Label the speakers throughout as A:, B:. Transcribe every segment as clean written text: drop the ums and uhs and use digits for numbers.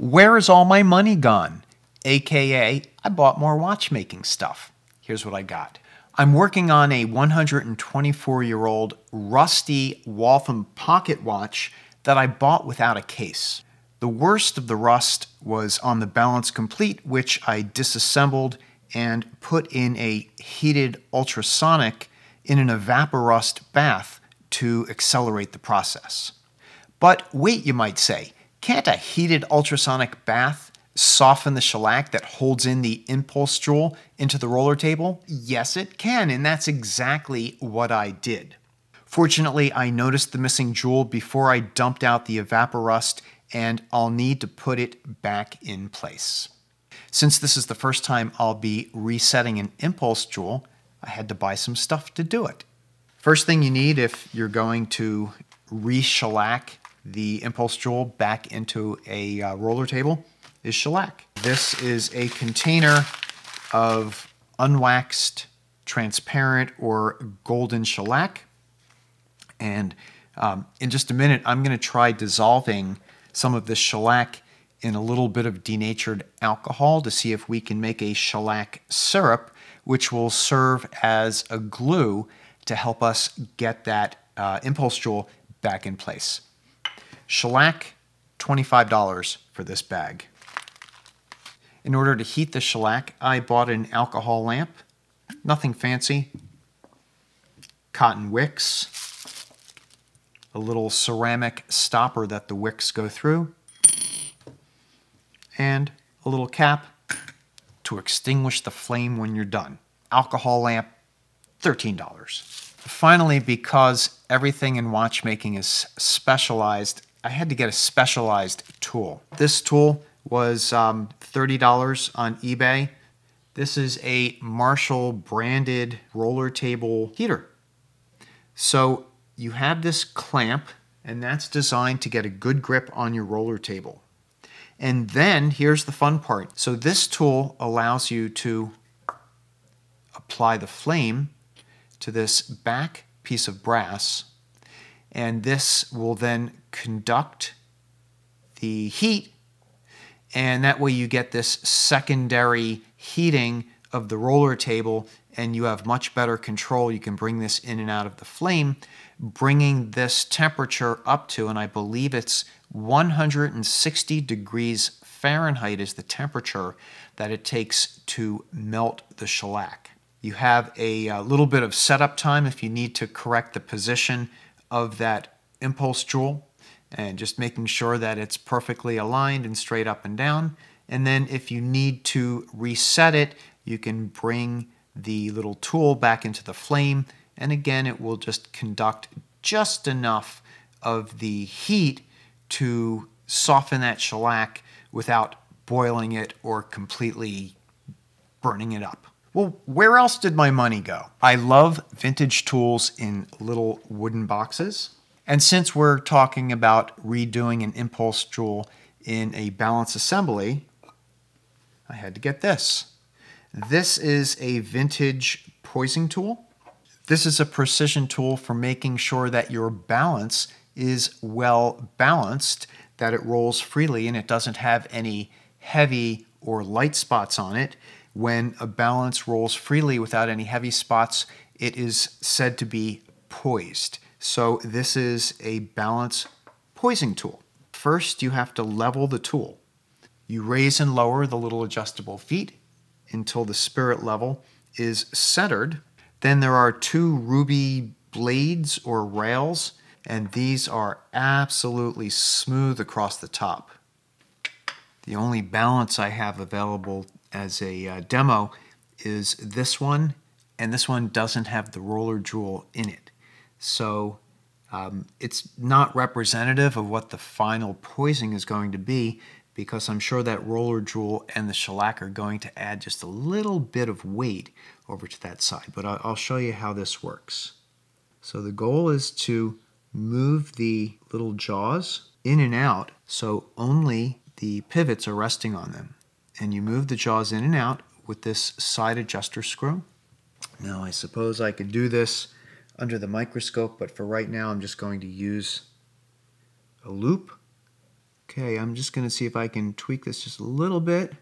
A: Where is all my money gone? AKA, I bought more watchmaking stuff. Here's what I got. I'm working on a 124-year-old rusty Waltham pocket watch that I bought without a case. The worst of the rust was on the balance complete, which I disassembled and put in a heated ultrasonic in an evaporust bath to accelerate the process. But wait, you might say, can't a heated ultrasonic bath soften the shellac that holds in the impulse jewel into the roller table? Yes, it can, and that's exactly what I did. Fortunately, I noticed the missing jewel before I dumped out the evaporust, and I'll need to put it back in place. Since this is the first time I'll be resetting an impulse jewel, I had to buy some stuff to do it. First thing you need if you're going to re-shellac the impulse jewel back into a roller table is shellac. This is a container of unwaxed, transparent, or golden shellac. And in just a minute, I'm going to try dissolving some of this shellac in a little bit of denatured alcohol to see if we can make a shellac syrup, which will serve as a glue to help us get that impulse jewel back in place. Shellac, $25 for this bag. In order to heat the shellac, I bought an alcohol lamp, nothing fancy, cotton wicks, a little ceramic stopper that the wicks go through, and a little cap to extinguish the flame when you're done. Alcohol lamp, $13. Finally, because everything in watchmaking is specialized, I had to get a specialized tool. This tool was $30 on eBay. This is a Marshall branded roller table heater. So you have this clamp, and that's designed to get a good grip on your roller table. And then here's the fun part. So this tool allows you to apply the flame to this back piece of brass, and this will then conduct the heat, and that way you get this secondary heating of the roller table, and you have much better control. You can bring this in and out of the flame, bringing this temperature up to, and I believe it's 160 degrees Fahrenheit is the temperature that it takes to melt the shellac. You have a little bit of setup time if you need to correct the position of that impulse jewel, and just making sure that it's perfectly aligned and straight up and down. And then if you need to reset it, you can bring the little tool back into the flame, and again it will just conduct just enough of the heat to soften that shellac without boiling it or completely burning it up. Well, where else did my money go? I love vintage tools in little wooden boxes. And since we're talking about redoing an impulse jewel in a balance assembly, I had to get this. This is a vintage Poising tool. This is a precision tool for making sure that your balance is well balanced, that it rolls freely and it doesn't have any heavy or light spots on it. When a balance rolls freely without any heavy spots, it is said to be poised. So this is a balance poising tool. First, you have to level the tool. You raise and lower the little adjustable feet until the spirit level is centered. Then there are two ruby blades or rails, and these are absolutely smooth across the top. The only balance I have available as a demo is this one, and this one doesn't have the roller jewel in it. So it's not representative of what the final poising is going to be, because I'm sure that roller jewel and the shellac are going to add just a little bit of weight over to that side. But I'll show you how this works. So the goal is to move the little jaws in and out so only the pivots are resting on them. And you move the jaws in and out with this side adjuster screw. Now I suppose I could do this under the microscope, but for right now I'm just going to use a loop, Okay, I'm just going to see if I can tweak this just a little bit,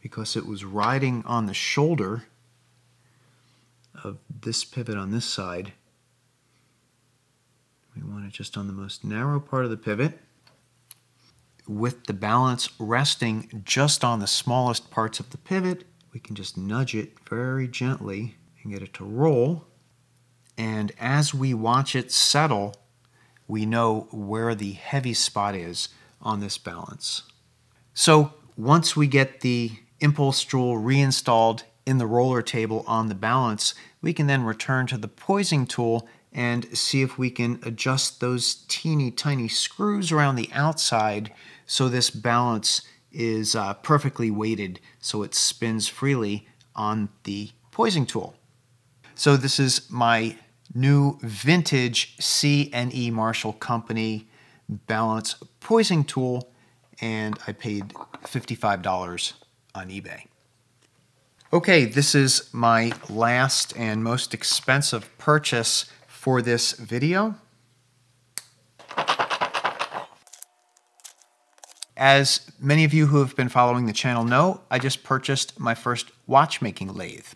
A: because it was riding on the shoulder of this pivot on this side. We want it just on the most narrow part of the pivot, with the balance resting just on the smallest parts of the pivot. We can just nudge it very gently and get it to roll. And as we watch it settle, we know where the heavy spot is on this balance. So once we get the impulse joule reinstalled in the roller table on the balance, we can then return to the poising tool and see if we can adjust those teeny tiny screws around the outside so this balance is perfectly weighted so it spins freely on the poising tool. So this is my new vintage C&E Marshall Company balance poising tool, and I paid $55 on eBay. Okay, this is my last and most expensive purchase for this video. As many of you who have been following the channel know, I just purchased my first watchmaking lathe.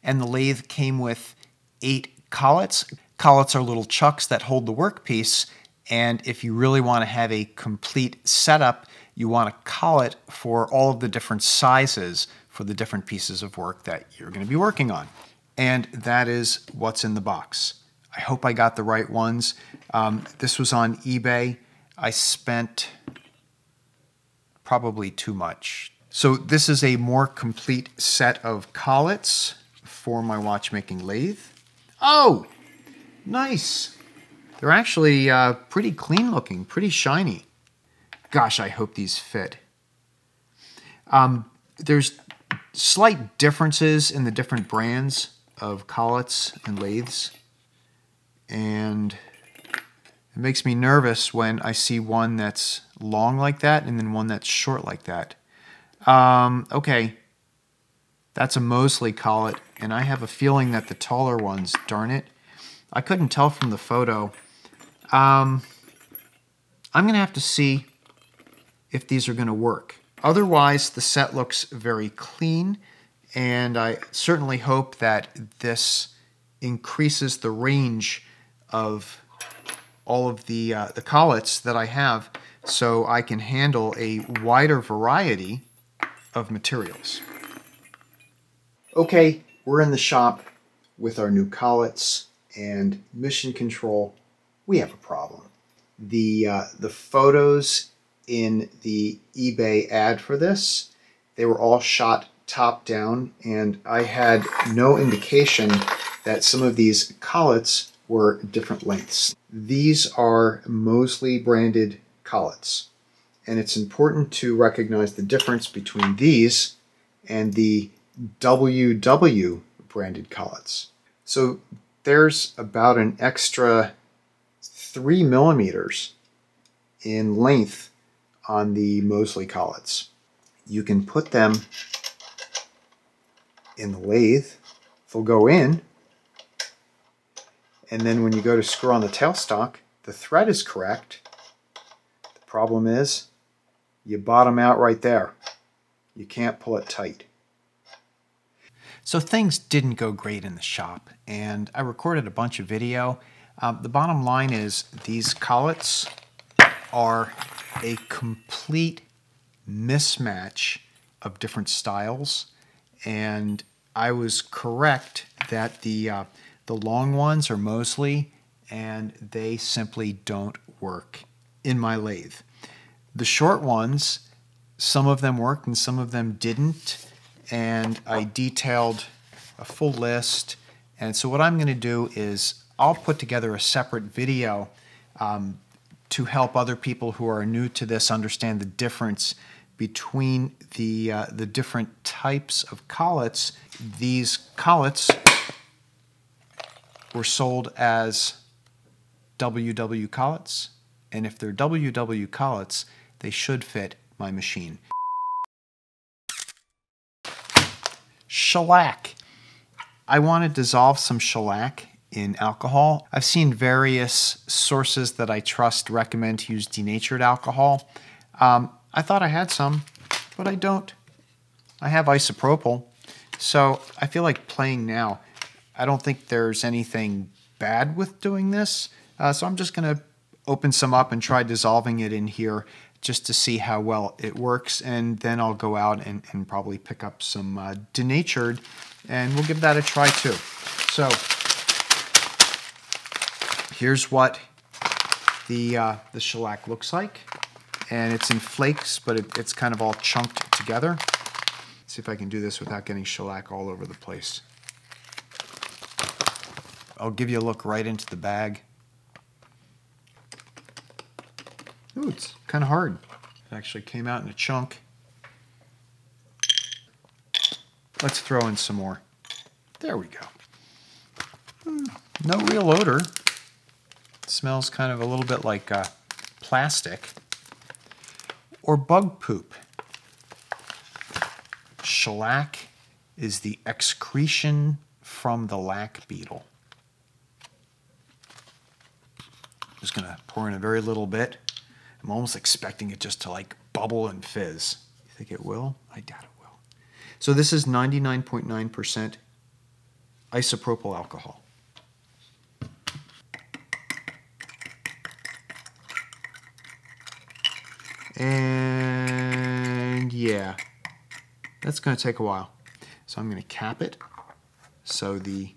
A: And the lathe came with 8 collets. Collets are little chucks that hold the workpiece, and if you really want to have a complete setup, you want a collet for all of the different sizes for the different pieces of work that you're going to be working on. And that is what's in the box. I hope I got the right ones. This was on eBay. I spent probably too much. So this is a more complete set of collets for my watchmaking lathe. Oh, nice. They're actually pretty clean looking, pretty shiny. Gosh, I hope these fit. There's slight differences in the different brands of collets and lathes, and it makes me nervous when I see one that's long like that and then one that's short like that. Okay, that's a Mosley collet, and I have a feeling that the taller ones, darn it, I couldn't tell from the photo. I'm going to have to see if these are going to work. Otherwise, the set looks very clean, and I certainly hope that this increases the range of all of the collets that I have, so I can handle a wider variety of materials. Okay, we're in the shop with our new collets, and mission control, we have a problem. The photos in the eBay ad for this, they were all shot top down, and I had no indication that some of these collets were different lengths. These are Mosley branded collets, and it's important to recognize the difference between these and the WW branded collets. So there's about an extra 3 millimeters in length on the Mosley collets. You can put them in the lathe, they'll go in, and then when you go to screw on the tailstock, the thread is correct. The problem is you bottom out right there. You can't pull it tight. So things didn't go great in the shop, and I recorded a bunch of video. The bottom line is these collets are a complete mismatch of different styles, and I was correct that the long ones are Mosley, and they simply don't work in my lathe. The short ones, some of them worked and some of them didn't, and I detailed a full list. And so what I'm going to do is I'll put together a separate video to help other people who are new to this understand the difference between the different types of collets. These collets were sold as WW collets, and if they're WW collets, they should fit my machine. Shellac. I want to dissolve some shellac in alcohol. I've seen various sources that I trust recommend to use denatured alcohol. I thought I had some, but I don't. I have isopropyl. So I feel like playing now. I don't think there's anything bad with doing this. So I'm just going to open some up and try dissolving it in here just to see how well it works. And then I'll go out and probably pick up some denatured, and we'll give that a try too. So here's what the shellac looks like. And it's in flakes, but it's kind of all chunked together. See if I can do this without getting shellac all over the place. I'll give you a look right into the bag. Ooh, it's kind of hard. It actually came out in a chunk. Let's throw in some more. There we go. No real odor. It smells kind of a little bit like plastic or bug poop. Shellac is the excretion from the lac beetle. Just gonna pour in a very little bit. I'm almost expecting it just to like bubble and fizz. You think it will? I doubt it will. So this is 99.9% isopropyl alcohol. And yeah, that's going to take a while. So I'm going to cap it so the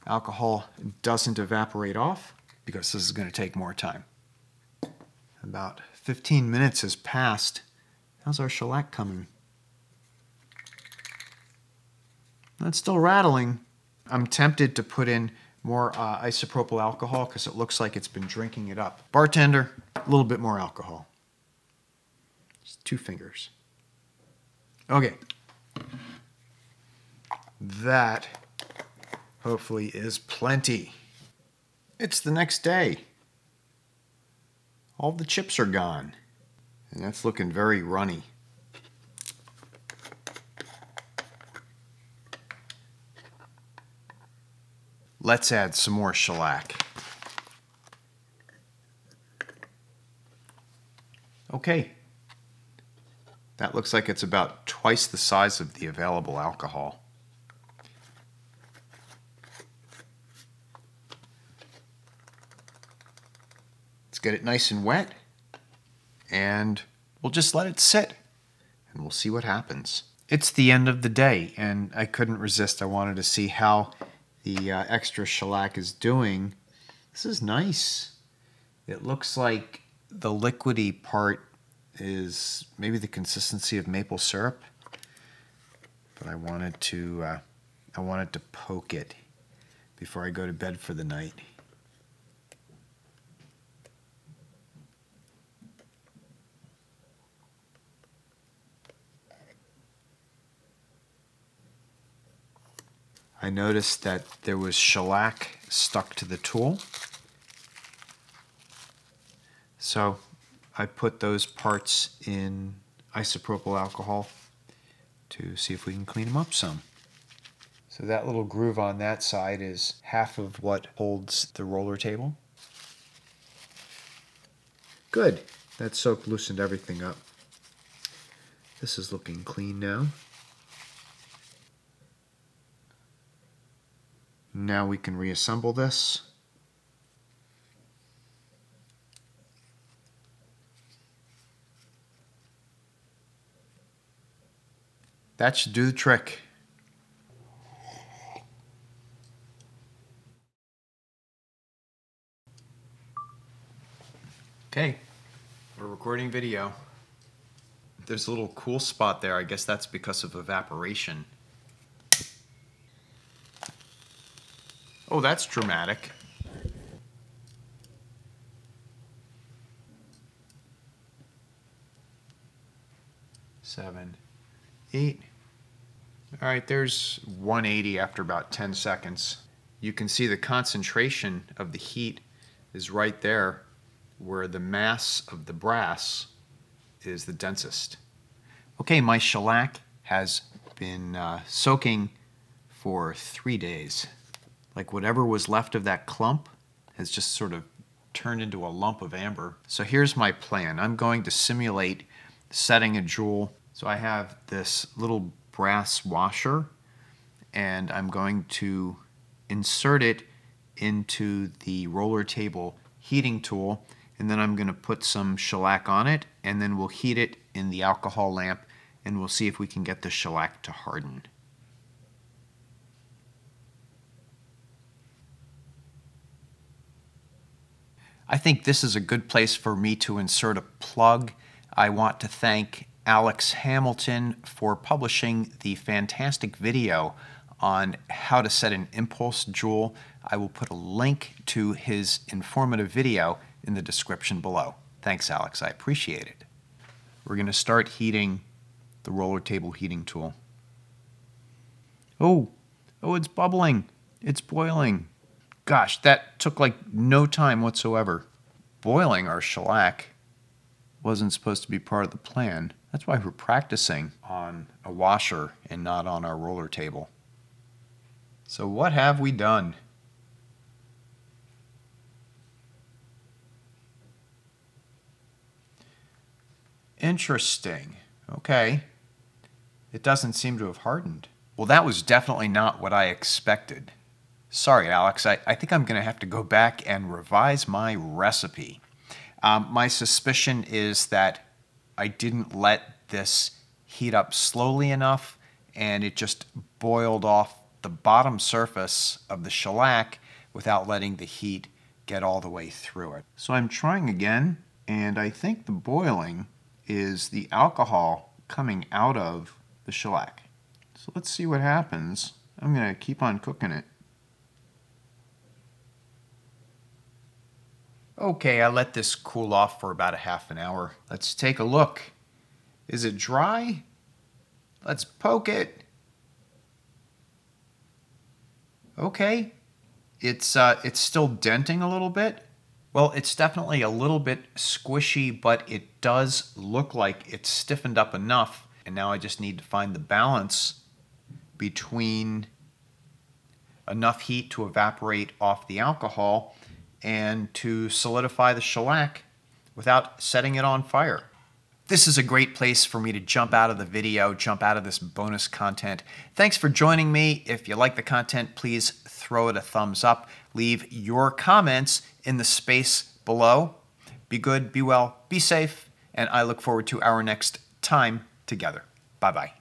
A: alcohol doesn't evaporate off, because this is going to take more time. About 15 minutes has passed. How's our shellac coming? That's still rattling. I'm tempted to put in more isopropyl alcohol because it looks like it's been drinking it up. Bartender, a little bit more alcohol. Just 2 fingers. Okay. That hopefully is plenty. It's the next day. All the chips are gone. And that's looking very runny. Let's add some more shellac. Okay. That looks like it's about twice the size of the available alcohol. Let's get it nice and wet, and we'll just let it sit, and we'll see what happens. It's the end of the day, and I couldn't resist. I wanted to see how the extra shellac is doing. This is nice. It looks like the liquidy part is maybe the consistency of maple syrup, but I wanted to poke it before I go to bed for the night. I noticed that there was shellac stuck to the tool, so I put those parts in isopropyl alcohol to see if we can clean them up some. So that little groove on that side is half of what holds the roller table. Good. That soak loosened everything up. This is looking clean now. Now we can reassemble this. That should do the trick. Okay, we're recording video. There's a little cool spot there. I guess that's because of evaporation. Oh, that's dramatic. Seven, 8. All right, there's 180 after about 10 seconds. You can see the concentration of the heat is right there where the mass of the brass is the densest. Okay, my shellac has been soaking for 3 days. Like whatever was left of that clump has just sort of turned into a lump of amber. So here's my plan. I'm going to simulate setting a jewel. So I have this little brass washer, and I'm going to insert it into the roller table heating tool, and then I'm going to put some shellac on it, and then we'll heat it in the alcohol lamp, and we'll see if we can get the shellac to harden. I think this is a good place for me to insert a plug. I want to thank Alex Hamilton for publishing the fantastic video on how to set an impulse jewel. I will put a link to his informative video in the description below. Thanks, Alex. I appreciate it. We're going to start heating the roller table heating tool. Oh, it's bubbling. It's boiling. Gosh, that took like no time whatsoever. Boiling our shellac wasn't supposed to be part of the plan. That's why we're practicing on a washer and not on our roller table. So what have we done? Interesting. Okay. It doesn't seem to have hardened. Well, that was definitely not what I expected. Sorry, Alex. I think I'm going to have to go back and revise my recipe. My suspicion is that I didn't let this heat up slowly enough, and it just boiled off the bottom surface of the shellac without letting the heat get all the way through it. So I'm trying again, and I think the boiling is the alcohol coming out of the shellac. So let's see what happens. I'm going to keep on cooking it. Okay, I let this cool off for about a half an hour. Let's take a look. Is it dry? Let's poke it. Okay, it's still denting a little bit. Well, it's definitely a little bit squishy, but it does look like it's stiffened up enough. And now I just need to find the balance between enough heat to evaporate off the alcohol and to solidify the shellac without setting it on fire. This is a great place for me to jump out of the video, jump out of this bonus content. Thanks for joining me. If you like the content, please throw it a thumbs up. Leave your comments in the space below. Be good, be well, be safe, and I look forward to our next time together. Bye-bye.